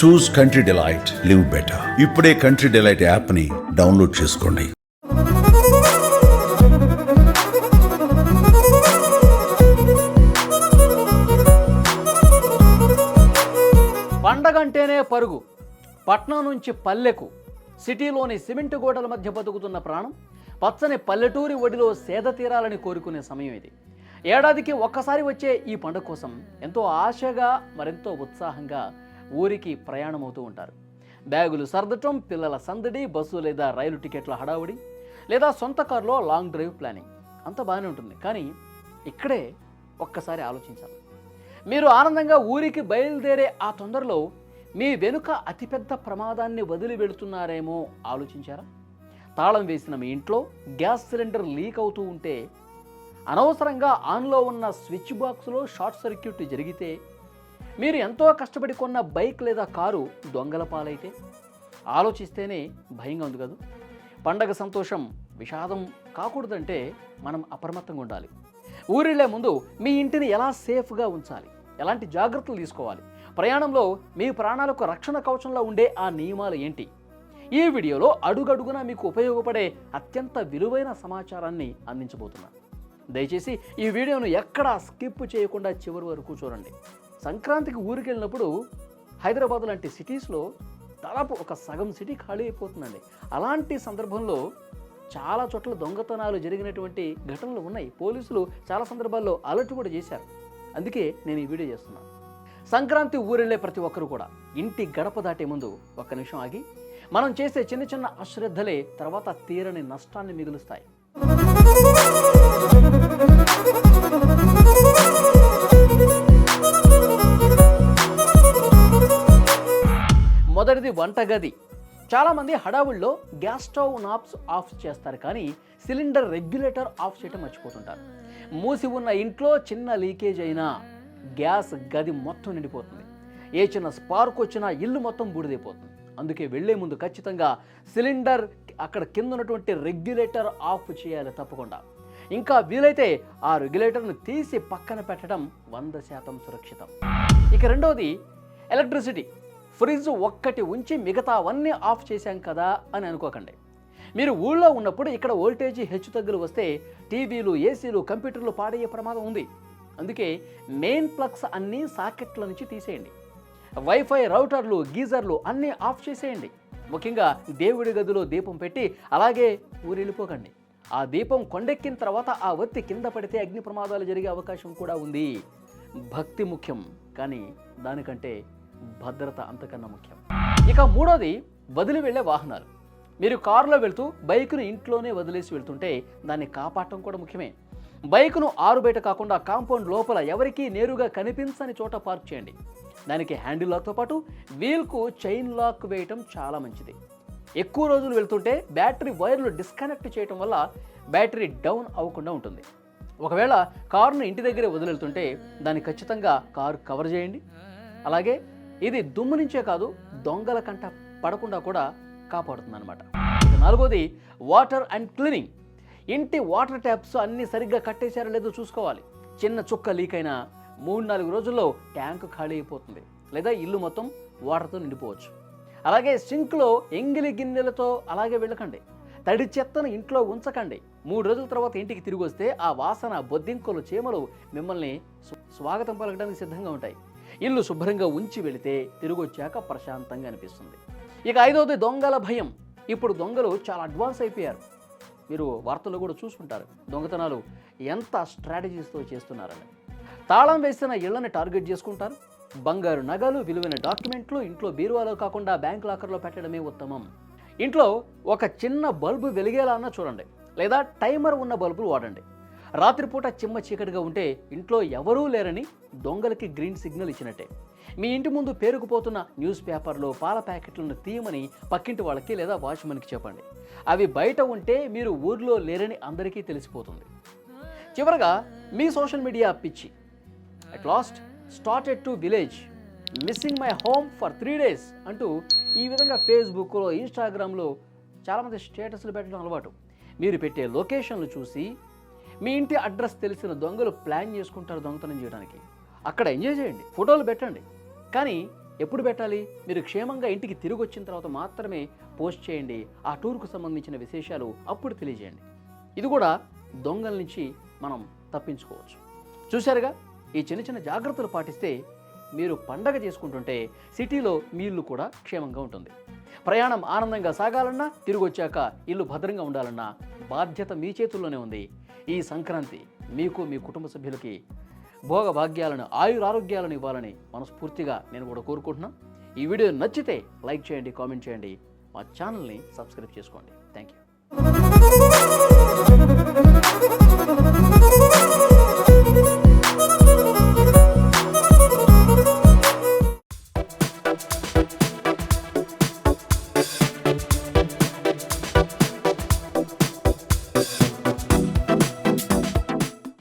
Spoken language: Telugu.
చూస్ కంట్రీ డిలైట్, లివ్ బెటర్. ఇప్పుడే కంట్రీ డిలైట్ యాప్ని డౌన్లోడ్ చేసుకోండి. పండగంటేనే పరుగు. పట్నం నుంచి పల్లెకు, సిటీలోని సిమెంట్ గోడల మధ్య బతుకుతున్న ప్రాణం పచ్చని పల్లెటూరి ఒడిలో సేద తీరాలని కోరుకునే సమయం ఇది. ఏడాదికి ఒక్కసారి వచ్చే ఈ పండుగ కోసం ఎంతో ఆశగా, మరెంతో ఉత్సాహంగా ఊరికి ప్రయాణమవుతూ ఉంటారు. బ్యాగులు సర్దటం, పిల్లల సందడి, బస్సు లేదా రైలు టికెట్ల హడావుడి, లేదా సొంత కారులో లాంగ్ డ్రైవ్ ప్లానింగ్ అంత బాగానే ఉంటుంది. కానీ ఇక్కడే ఒక్కసారి ఆలోచించాలి. మీరు ఆనందంగా ఊరికి బయలుదేరే ఆ తొందరలో మీ వెనుక అతిపెద్ద ప్రమాదాన్ని వదిలి వెళుతున్నారేమో ఆలోచించారా? తాళం వేసిన మీ ఇంట్లో గ్యాస్ సిలిండర్ లీక్ అవుతూ ఉంటే, అనవసరంగా ఆన్లో ఉన్న స్విచ్ బాక్స్లో షార్ట్ సర్క్యూట్ జరిగితే, మీరు ఎంతో కష్టపడి కొన్న బైక్ లేదా కారు దొంగల పాలైతే, ఆలోచిస్తేనే భయంగా ఉంది కదా. పండగ సంతోషం విషాదం కాకూడదంటే మనం అప్రమత్తంగా ఉండాలి. ఊరిళ్లే ముందు మీ ఇంటిని ఎలా సేఫ్గా ఉంచాలి, ఎలాంటి జాగ్రత్తలు తీసుకోవాలి, ప్రయాణంలో మీ ప్రాణాలకు రక్షణ కవచంలో ఉండే ఆ నియమాలు ఏంటి, ఈ వీడియోలో అడుగడుగునా మీకు ఉపయోగపడే అత్యంత విలువైన సమాచారాన్ని అందించబోతున్నాను. దయచేసి ఈ వీడియోను ఎక్కడా స్కిప్ చేయకుండా చివరి వరకు చూడండి. సంక్రాంతికి ఊరికి వెళ్ళినప్పుడు హైదరాబాద్ లాంటి సిటీస్లో దాదాపు ఒక సగం సిటీ ఖాళీ అయిపోతుందండి. అలాంటి సందర్భంలో చాలా చోట్ల దొంగతనాలు జరిగినటువంటి ఘటనలు ఉన్నాయి. పోలీసులు చాలా సందర్భాల్లో అలర్ట్ కూడా చేశారు. అందుకే నేను ఈ వీడియో చేస్తున్నాను. సంక్రాంతి ఊరెళ్ళే ప్రతి ఒక్కరు కూడా ఇంటి గడప దాటే ముందు ఒక్క నిమిషం ఆగి, మనం చేసే చిన్న చిన్న అశ్రద్ధలే తర్వాత తీరని నష్టాన్ని మిగులుస్తాయి. మొదటిది వంటగది. చాలామంది హడావుల్లో గ్యాస్ స్టవ్ నాబ్స్ ఆఫ్ చేస్తారు, కానీ సిలిండర్ రెగ్యులేటర్ ఆఫ్ చేయడం మర్చిపోతుంటారు. మూసి ఉన్న ఇంట్లో చిన్న లీకేజ్ అయినా గ్యాస్ గది మొత్తం నిండిపోతుంది. ఏ చిన్న స్పార్క్ వచ్చినా ఇల్లు మొత్తం బూడిదైపోతుంది. అందుకే వెళ్లే ముందు ఖచ్చితంగా సిలిండర్ అక్కడ కింద ఉన్నటువంటి రెగ్యులేటర్ ఆఫ్ చేయాలి తప్పకుండా. ఇంకా వీలైతే ఆ రెగ్యులేటర్ను తీసి పక్కన పెట్టడం 100% సురక్షితం. ఇక రెండవది ఎలక్ట్రిసిటీ. ఫ్రిడ్జ్ ఒక్కటి ఉంచి మిగతావన్నీ ఆఫ్ చేశాం కదా అని అనుకోకండి. మీరు ఊళ్ళో ఉన్నప్పుడు ఇక్కడ వోల్టేజీ హెచ్చుతగ్గులు వస్తే టీవీలు, ఏసీలు, కంప్యూటర్లు పాడయ్యే ప్రమాదం ఉంది. అందుకే మెయిన్ ప్లగ్స్ అన్నీ సాకెట్ల నుంచి తీసేయండి. వైఫై, రౌటర్లు, గీజర్లు అన్నీ ఆఫ్ చేసేయండి. ముఖ్యంగా దేవుడి గదిలో దీపం పెట్టి అలాగే ఊరెళ్ళిపోకండి. ఆ దీపం కొండెక్కిన తర్వాత ఆ ఒత్తి కింద పడితే అగ్ని ప్రమాదాలు జరిగే అవకాశం కూడా ఉంది. భక్తి ముఖ్యం, కానీ దానికంటే భద్రత అంతకన్నా ముఖ్యం. ఇక మూడోది వదిలి వెళ్ళే వాహనాలు. మీరు కారులో వెళ్తూ బైకును ఇంట్లోనే వదిలేసి వెళ్తుంటే దాన్ని కాపాడటం కూడా ముఖ్యమే. బైకును ఆరు బయట కాకుండా కాంపౌండ్ లోపల ఎవరికీ నేరుగా కనిపించని చోట పార్క్ చేయండి. దానికి హ్యాండిల్ లాక్తో పాటు వీల్కు చైన్ లాక్ వేయటం చాలా మంచిది. ఎక్కువ రోజులు వెళ్తుంటే బ్యాటరీ వైర్లు డిస్కనెక్ట్ చేయటం వల్ల బ్యాటరీ డౌన్ అవ్వకుండా ఉంటుంది. ఒకవేళ కారును ఇంటి దగ్గరే వదిలేళ్తుంటే దాన్ని ఖచ్చితంగా కారు కవర్ చేయండి. అలాగే ఇది దుమ్ము నుంచే కాదు, దొంగల కంట పడకుండా కూడా కాపాడుతుంది అనమాట. నాలుగోది వాటర్ అండ్ క్లీనింగ్. ఇంటి వాటర్ ట్యాప్స్ అన్నీ సరిగ్గా కట్టేశారో లేదో చూసుకోవాలి. చిన్న చుక్క లీక్ అయినా 3-4 రోజుల్లో ట్యాంకు ఖాళీ అయిపోతుంది, లేదా ఇల్లు మొత్తం వాటర్తో నిండిపోవచ్చు. అలాగే సింక్లో ఎంగిలి గిన్నెలతో అలాగే వెళ్ళకండి. తడి చెత్తను ఇంట్లో ఉంచకండి. 3 రోజుల తర్వాత ఇంటికి తిరిగి వస్తే ఆ వాసన, బొద్దింకలు, చీమలు మిమ్మల్ని స్వాగతం పలకడానికి సిద్ధంగా ఉంటాయి. ఇల్లు శుభ్రంగా ఉంచి వెళితే తిరిగి వచ్చాక ప్రశాంతంగా అనిపిస్తుంది. ఇక ఐదవది దొంగల భయం. ఇప్పుడు దొంగలు చాలా అడ్వాన్స్ అయిపోయారు. మీరు వార్తల్లో కూడా చూసుకుంటారు దొంగతనాలు ఎంత స్ట్రాటజీస్తో చేస్తున్నారని. తాళం వేసిన ఇళ్లని టార్గెట్ చేసుకుంటారు. బంగారు నగలు, విలువైన డాక్యుమెంట్లు ఇంట్లో బీరువాలో కాకుండా బ్యాంక్ లాకర్లో పెట్టడమే ఉత్తమం. ఇంట్లో ఒక చిన్న బల్బు వెలిగేలా అన్నా చూడండి, లేదా టైమర్ ఉన్న బల్బులు వాడండి. రాత్రిపూట చిమ్మ చీకటిగా ఉంటే ఇంట్లో ఎవరూ లేరని దొంగలకి గ్రీన్ సిగ్నల్ ఇచ్చినట్టే. మీ ఇంటి ముందు పేరుకుపోతున్న న్యూస్ పేపర్లు, పాల ప్యాకెట్లను తీయమని పక్కింటి వాళ్ళకి లేదా వాచ్మెన్కి చెప్పండి. అవి బయట ఉంటే మీరు ఊర్లో లేరని అందరికీ తెలిసిపోతుంది. చివరగా మీ సోషల్ మీడియా పిచ్చి. At last started to village, missing my home for 3 days అంటూ ఈ విధంగా ఫేస్బుక్లో, ఇన్స్టాగ్రామ్లో చాలామంది స్టేటస్లు పెట్టడం అలవాటు. మీరు పెట్టే లొకేషన్లు చూసి మీ ఇంటి అడ్రస్ తెలిసిన దొంగలు ప్లాన్ చేసుకుంటారు దొంగతనం చేయడానికి. అక్కడ ఎంజాయ్ చేయండి, ఫోటోలు పెట్టండి, కానీ ఎప్పుడు పెట్టాలి? మీరు క్షేమంగా ఇంటికి తిరిగి వచ్చిన తర్వాత మాత్రమే పోస్ట్ చేయండి. ఆ టూర్కు సంబంధించిన విశేషాలు అప్పుడు తెలియజేయండి. ఇది కూడా దొంగల నుంచి మనం తప్పించుకోవచ్చు. చూశారుగా, ఈ చిన్న చిన్న జాగ్రత్తలు పాటిస్తే మీరు పండగ చేసుకుంటుంటే సిటీలో మీ ఇల్లు కూడా క్షేమంగా ఉంటుంది. ప్రయాణం ఆనందంగా సాగాలన్నా, తిరిగి వచ్చాక ఇల్లు భద్రంగా ఉండాలన్నా బాధ్యత మీ చేతుల్లోనే ఉంది. ఈ సంక్రాంతి మీకు, మీ కుటుంబ సభ్యులకి భోగభాగ్యాలను, ఆయురారోగ్యాలను ఇవ్వాలని మనస్ఫూర్తిగా నేను కూడా కోరుకుంటున్నాను. ఈ వీడియో నచ్చితే లైక్ చేయండి, కామెంట్ చేయండి, మా ఛానల్ని సబ్స్క్రైబ్ చేసుకోండి. Thank you.